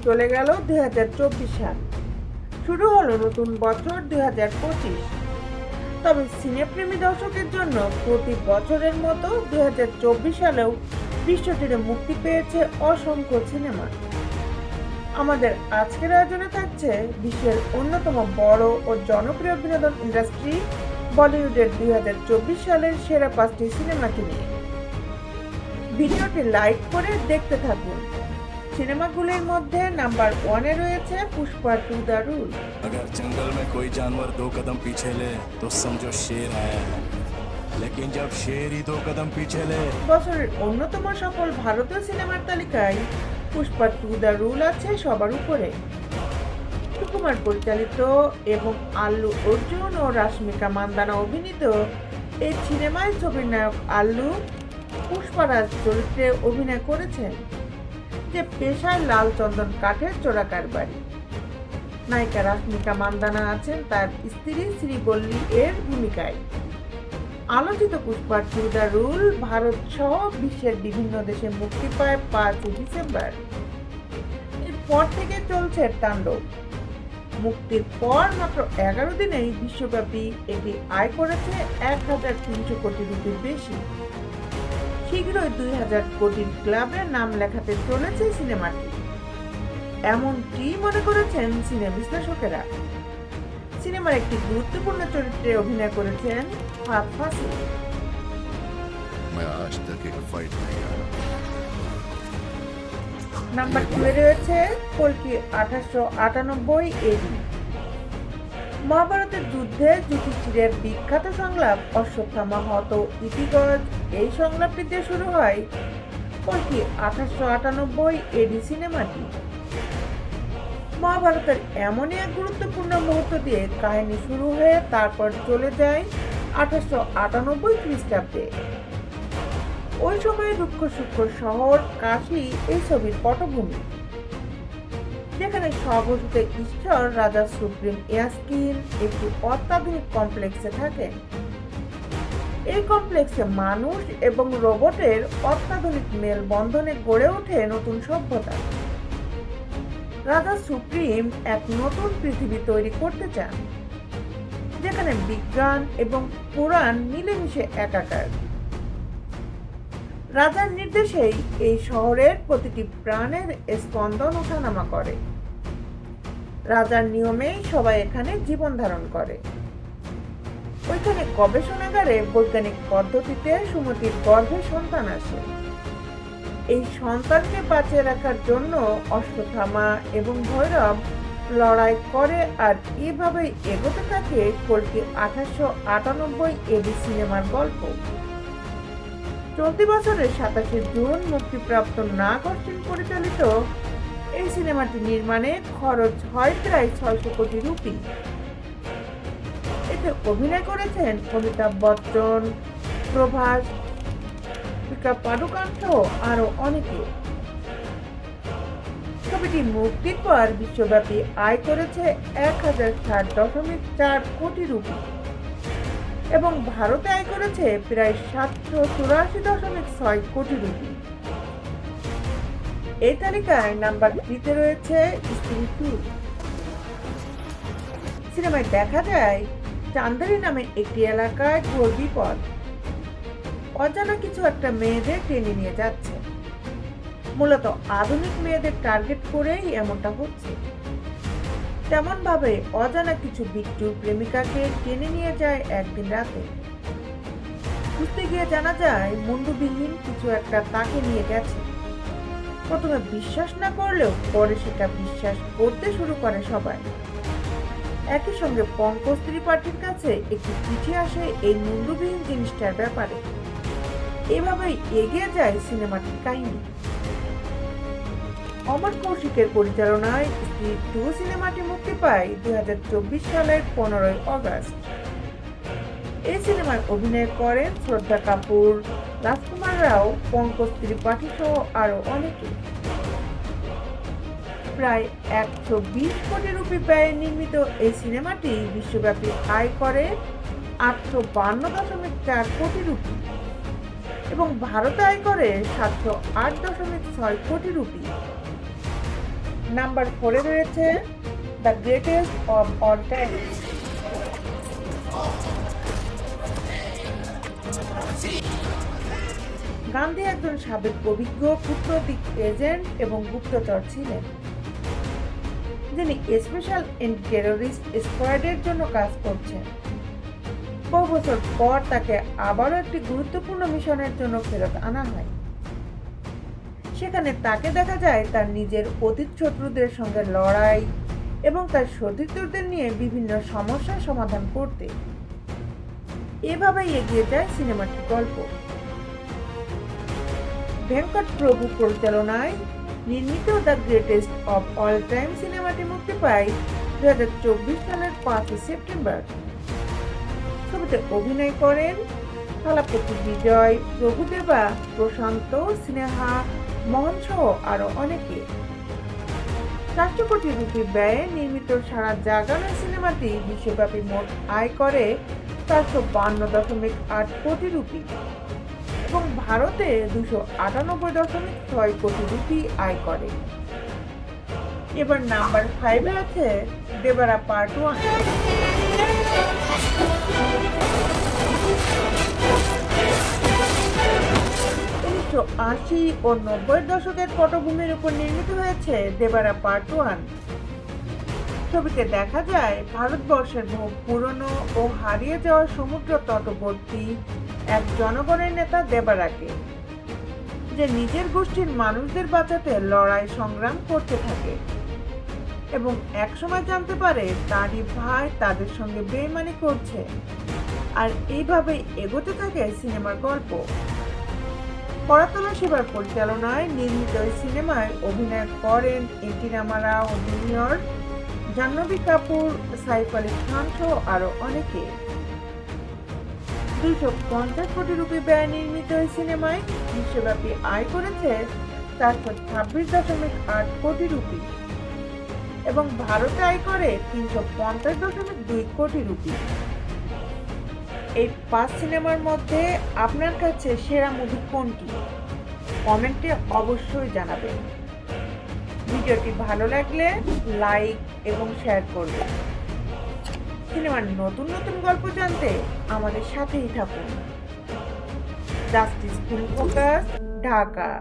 চলে গেল 2024 সাল, শুরু হলো নতুন বছর 2025। তবে সিনেপ্রেমী দর্শকের জন্য প্রতি বছরের মতো 2024 সালেও বিশ্বজুড়ে মুক্তি পেয়েছে অসংখ্য সিনেমা। আমাদের আজকের আয়োজনে থাকছে বিশ্বের অন্যতম বড় ও জনপ্রিয় বিনোদন ইন্ডাস্ট্রি বলিউডের 2024 সালের সেরা 5টি সিনেমাকে নিয়ে। ভিডিওটি লাইক করে দেখতে থাকুন। সিনেমাগুলির মধ্যে নাম্বার 1-এ রয়েছে পুষ্পা 2 দ্য রুল। अगर जंगल में कोई जानवर 2 कदम पीछे ले तो समझो शेर आया है, लेकिन जब शेर ही 2 कदम पीछे ले। বছরের অন্যতম সফল ভারতীয় সিনেমার তালিকায় পুষ্পা 2 দ্য রুল আছে সবার উপরে। সুকুমার পরিচালিত এবং আল্লু অর্জুন ও রাশমিকা মান্দানা অভিনীত এই সিনেমায় ছবির নায়ক আল্লু পুষ্পারাজ চরিত্রে অভিনয় করেছেন, যে পেশায় লাল চন্দন কাঠের চোরা কারবারি। নায়িকা রাশমিকা মান্দানা আছেন তার স্ত্রী শ্রীবল্লী এর ভূমিকায়। আলোচিত পুষ্পা 2 দ্য রুল ভারত সহ বিশ্বের বিভিন্ন দেশে মুক্তি পায় 5 ডিসেম্বর। এরপর থেকে চলছে তাণ্ডব। মুক্তির পর মাত্র 11 দিনেই বিশ্বব্যাপী এটি আয় করেছে 1,300 কোটি রুপির বেশি। শীঘ্রই 2,000 কোটির ক্লাবে নাম লেখাতে চলেছে সিনেমাটি, এমনটি মনে করেছেন সিনে বিশ্লেষকেরা। সিনেমার একটি গুরুত্বপূর্ণ চরিত্রে অভিনয় করেছেন ফাহাদ ফাসিল। নাম্বার 2-এ রয়েছে কল্কি 1898 এডি। মহাভারতের যুদ্ধে যুধিষ্ঠিরের বিখ্যাত সংলাপ অশ্বত্থামা হত ইতি গজ, এই সংলাপটি দিয়ে শুরু হয় কল্কি 1898 এডি সিনেমাটি। মহাভারতের এমনই এক গুরুত্বপূর্ণ মুহূর্ত দিয়ে কাহিনী শুরু হয়ে তারপর চলে যায় 1898 খ্রিস্টাব্দে। ওই সময়ে দুঃখ সূক্ষ্ম শহর কাশী এই ছবির পটভূমি, যেখানে স্বঘোষিত ঈশ্বর রাজা সুপ্রিম ইয়াস্কিন একটি অত্যাধুনিক কমপ্লেক্সে থাকেন। এই কমপ্লেক্সে মানুষ এবং রোবটের অত্যাধুনিক মেলবন্ধনে গড়ে ওঠে নতুন সভ্যতা। রাজা সুপ্রিম এক নতুন পৃথিবী তৈরি করতে চান, যেখানে বিজ্ঞান এবং পুরাণ মিলেমিশে একাকার। রাজার নির্দেশেই এই শহরের প্রতিটি প্রাণের স্পন্দন ওঠানামা করে। রাজার নিয়মেই সবাই এখানে জীবন ধারণ করে। ওইখানে গবেষণাগারে বৈজ্ঞানিক পদ্ধতিতে সুমতির গর্ভে সন্তান আসে। এই সন্তানকে বাঁচিয়ে রাখার জন্য অশ্বত্থামা এবং ভৈরব লড়াই করে, আর এভাবেই এগোতে থাকে কল্কি 1898 এডি সিনেমার গল্প। চলতি বছরের 27 জুন মুক্তিপ্রাপ্ত নাগ অশ্বিন পরিচালিত এই সিনেমাটি নির্মাণে খরচ হয় প্রায় 600 কোটি রুপি। এতে অভিনয় করেছেন অমিতাভ বচ্চন, প্রভাস, দীপিকা পাডুকোন সহ আরো অনেকে। ছবিটি মুক্তির পর বিশ্বব্যাপী আয় করেছে 1060.4 কোটি রুপি এবং ভারতে আয় করেছে প্রায় 784.6 কোটি রুপি। এই তালিকায় নাম্বার 3-তে রয়েছে স্ত্রী 2। সিনেমায় দেখা যায় চান্দেরি নামে একটি এলাকায় ঘোর বিপদ। অজানা কিছু একটা মেয়েদের টেনে নিয়ে যাচ্ছে। মূলত আধুনিক মেয়েদের টার্গেট করেই এমনটা হচ্ছে। তেমন ভাবে অজানা কিছু বিট্টুর প্রেমিকাকে টেনে নিয়ে যায় একদিন রাতে। খুঁজতে গিয়ে জানা যায় মুন্ডুবিহীন কিছু একটা তাকে নিয়ে গেছে। প্রথমে বিশ্বাস না করলেও পরে সেটা বিশ্বাস করতে শুরু করে সবাই। একই সঙ্গে পঙ্কজ ত্রিপাঠীর কাছে একটি চিঠি আসে এই মুন্ডুবিহীন জিনিসটার ব্যাপারে। এভাবেই এগিয়ে যায় সিনেমাটির কাহিনী। অমর কৌশিকের পরিচালনায় স্ত্রী 2 সিনেমাটি মুক্তি পায় 2024 সালের 15 আগস্ট। এই সিনেমায় অভিনয় করেন শ্রদ্ধা কাপুর, রাজকুমার রাও, পঙ্কজ ত্রিপাঠী সহ আরো অনেকে। প্রায় 120 কোটি রুপি ব্যয়ে নির্মিত এই সিনেমাটি বিশ্বব্যাপী আয় করে 852.4 কোটি রুপি এবং ভারতে আয় করে 708.6 কোটি রুপি। নাম্বার 4-এ রয়েছে the greatest of all time. Gandhi একজন সাবেক অভিজ্ঞ কূটনৈতিক এজেন্ট এবং গুপ্তচর ছিলেন, যিনি স্পেশাল এন্ড টেররিস্ট স্কোয়াডের জন্য কাজ করছেন। বহু বছর পর তাকে আবারও একটি গুরুত্বপূর্ণ মিশনের জন্য ফেরত আনা হয়। সেখানে তাকে দেখা যায় তার নিজের অতীত শত্রুদের সঙ্গে লড়াই এবং তার সতীর্থদের নিয়ে বিভিন্ন সমস্যার সমাধান করতে। এভাবেই এগিয়ে যায় সিনেমাটির গল্প। ভেঙ্কট প্রভু পরিচালনায় নির্মিত the greatest of all time সিনেমাটি মুক্তি পায় 2024 সালের 5 সেপ্টেম্বর। ছবিতে অভিনয় করেন থালাপতি বিজয়, প্রভুদেবা, প্রশান্ত, স্নেহা, মোহন সহ আরো অনেকে। 400 কোটি রুপি ব্যয়ে নির্মিত সারা জাগানো সিনেমাটি বিশ্বব্যাপী মোট আয় করে 452.8 কোটি রুপি এবং ভারতে 298.6 কোটি রুপি আয় করে। এবার নাম্বার 5-এ আছে দেবারা পার্ট 1। 1980 ও 90-এর দশকের পটভূমির উপর নির্মিত হয়েছে দেবারা পার্ট 1। ছবিতে দেখা যায় ভারতবর্ষের বহু পুরনো ও হারিয়ে যাওয়া সমুদ্র তটবর্তী এক জনগণের নেতা দেবারাকে, যে নিজের গোষ্ঠীর মানুষদের বাঁচাতে লড়াই সংগ্রাম করতে থাকে এবং একসময় জানতে পারে তারই ভাই তাদের সঙ্গে বেইমানি করছে। আর এইভাবেই এগোতে থাকে সিনেমার গল্প। পরাতলা সেবার পরিচালনায় নির্মিত এই সিনেমায় অভিনয় করেন এন.টি. রামারাও জুনিয়র, জাহ্নবী কাপুর, সাইফ আলি খান সহ আরো অনেকে। 250 কোটি রুপি ব্যয়ে নির্মিত এই সিনেমায় বিশ্বব্যাপী আয় করেছে 426.8 কোটি রুপি এবং ভারতে আয় করে 350.2 কোটি রুপি। এই 5 সিনেমার মধ্যে আপনার কাছে সেরা মুভি কোনটি? কমেন্টে অবশ্যই জানাবেন। ভিডিওটি ভালো লাগলে লাইক এবং শেয়ার করবেন। সিনেমার নতুন নতুন গল্প জানতে আমাদের সাথেই থাকুন। Justice film focus, Dhaka.